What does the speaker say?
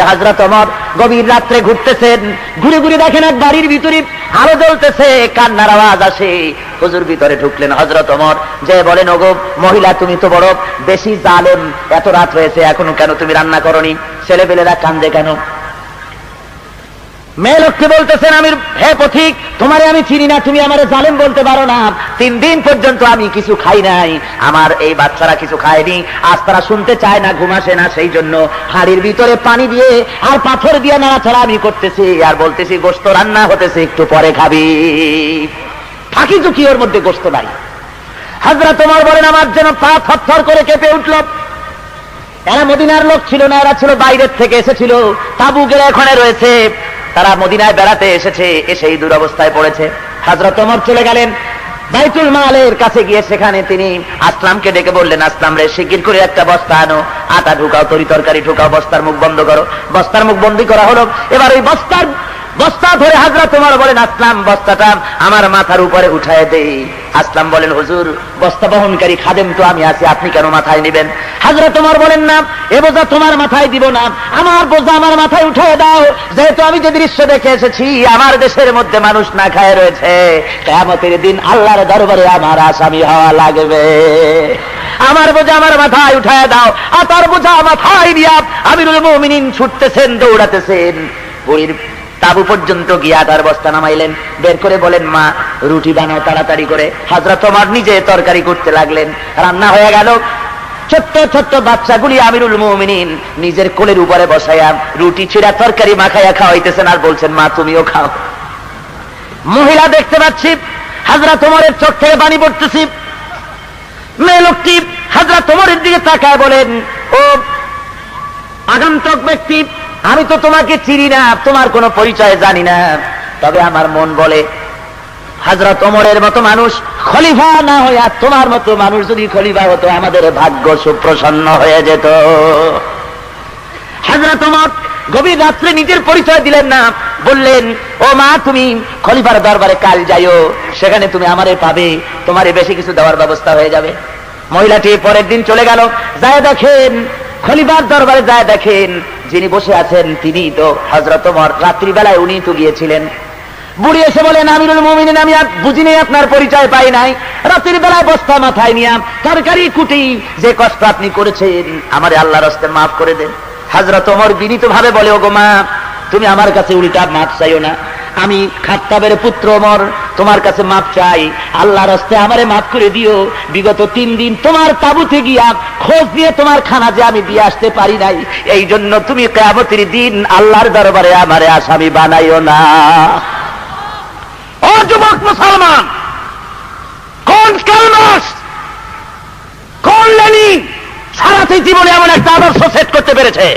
হযরত ওমর গভীর রাত্রে ঘুরতেছেন, ঘুরে ঘুরে দেখেন এক বাড়ির ভিতরে আলো জ্বলতেছে, কান্নার আওয়াজ আসে। হুজুর ভিতরে ঢুকলেন হযরত ওমর, যে বলেন, ওগো মহিলা, তুমি তো বড় বেশি জালেম, এত রাত হয়েছে এখনো কেন তুমি রান্না করনি? ছেলেপেলেরা কান্দে কেন? মেয়ে লোককে বলতেছেন, আমির হে পথিক, তোমারে আমি চিনি না, তুমি আমারে জালেম বলতে পারো না। 3 দিন পর্যন্ত আমি কিছু খাই নাই, আমার এই বাচ্চারা কিছু খায়নি, আজ তারা শুনতে চায় না, ঘুম আসে না, সেই জন্য হাড়ির ভিতরে পানি দিয়ে আর পাথর দিয়ে নাড়াচাড়া আমি করতেছি আর বলতেছি গোশত রান্না হতেছে, একটু পরে খাবি। ফাঁকি ঝুঁকি ওর মধ্যে গোশত নাই। হযরত ওমর বলেন, আমার যেন পা থরথর করে কেঁপে উঠল। এরা মদিনার লোক ছিল না, এরা ছিল বাইরের থেকে এসেছিল, তাবু গেড়ে এখানে রয়েছে, তারা মদিনায় বেড়াতে এসেছে, এসেই দুরবস্থায় পড়েছে। হযরত ওমর চলে গেলেন বাইতুল মালের কাছে, গিয়ে সেখানে তিনি আসলামকে ডেকে বললেন, আসলাম রে, শিগগির করে একটা বস্তা আনো, আটা ঢুকাও, তরি তরকারি ঢুকাও, বস্তার মুখ বন্ধ করো। বস্তার মুখ বন্ধ করা হলো। এবার ওই বস্তা ধরে হযরত ওমর বলেন, আসলাম বস্তাটা আমার মাথার উপরে উঠায় দেই। আসলাম বলেন, হুজুর বস্তা বহনকারী খাদেম তো আমি আছি, আপনি কেন মাথায় নেবেন? হযরত ওমর বলেন, না, এ বোঝা তোমার মাথায় দিব না, আমার বোঝা আমার মাথায় উঠায় দাও। যেহেতু আমি যে দৃশ্য দেখে এসেছি, আমার দেশের মধ্যে মানুষ না খায় রয়েছে, কিয়ামতের দিন আল্লাহর দরবারে আমার আসামি হওয়া লাগবে। আমার বোঝা আমার মাথায় উঠায় দাও। আর তার বোঝা মাথায় দিয়া আমিরুল মুমিনিন ছুটতেছেন, দৌড়াতেছেন, বুড়ির তাবু পর্যন্ত গিয়া তার বস্তা নামাইলেন, বের করে বলেন, মা রুটি বানাও তাড়াতাড়ি করে। হযরত ওমর নিজে তরকারি করতে লাগলেন, রান্না হয়ে গেল। ছোট্ট ছোট্ট বাচ্চাগুলি আমিরুল মুমিনিন নিজের কোলের উপরে বসাইয়া রুটি ছিঁড়া তরকারি মাখাইয়া খাওয়াইতেছেন আর বলছেন, মা তুমিও খাও। মহিলা দেখতে পাচ্ছি, হযরত ওমরের চোখ থেকে পানি পড়তেছি। মেয়ে লোকটি হযরত ওমরের দিকে তাকায় বলেন, ও আগন্তুক ব্যক্তি, আমি তো তোমাকে চিনি না, তোমার কোনো পরিচয় জানি না, তবে আমার মন বলে হযরত ওমরের মতো মানুষ খলিফা না হইয়া তোমার মতো মানুষ যদি খলিফা হতো, আমাদের ভাগ্য সুপ্রসন্ন হয়ে যেত। হযরত ওমর গভীর রাত্রে নিজের পরিচয় দিলেন না, বললেন, ও মা, তুমি খলিফার দরবারে কাল যাইও, সেখানে তুমি আমারে পাবে, তোমারে বেশি কিছু দেওয়ার ব্যবস্থা হয়ে যাবে। মহিলাটি পরের দিন চলে গেল, যায় দেখেন খলিফার দরবারে, যায় দেখেন যিনি বসে আছেন তিনি তো হযরত ওমর, রাত্রিবেলায় উনি তো গিয়েছিলেন। বুড়ি এসে বলেন, আমিরুল মুমিনিন, আমি বুঝিনি, আপনার পরিচয় পাই নাই, রাতের বেলায় বস্তা মাথায় নিয়া তরকারি কুটি, যে কষ্ট আপনি করেছেন আমারে আল্লাহর রাস্তে মাফ করে দেন। হযরত ওমর বিনীত ভাবে বলে, ওগো মা, তুমি আমার কাছে উল্টা মাফ চাইও না, আমি খাত্তাবের পুত্র ওমর তোমার কাছে মাফ চাই, আল্লাহর রাস্তে আমারে মাফ করে দিও। বিগত 3 দিন তোমার তাবুতে গিয়া খোঁজ দিয়ে তোমার খানা যে আমি দিয়ে আসতে পারি নাই, এই জন্য তুমি কিয়ামতের দিন আল্লাহর দরবারে আমারে আসামি বানাইও না। ও যুবক মুসলমান, কোন কালমাস, কোন লেনি সারাতে জীবনে এমন একটা আদর্শ সেট করতে পেরেছে?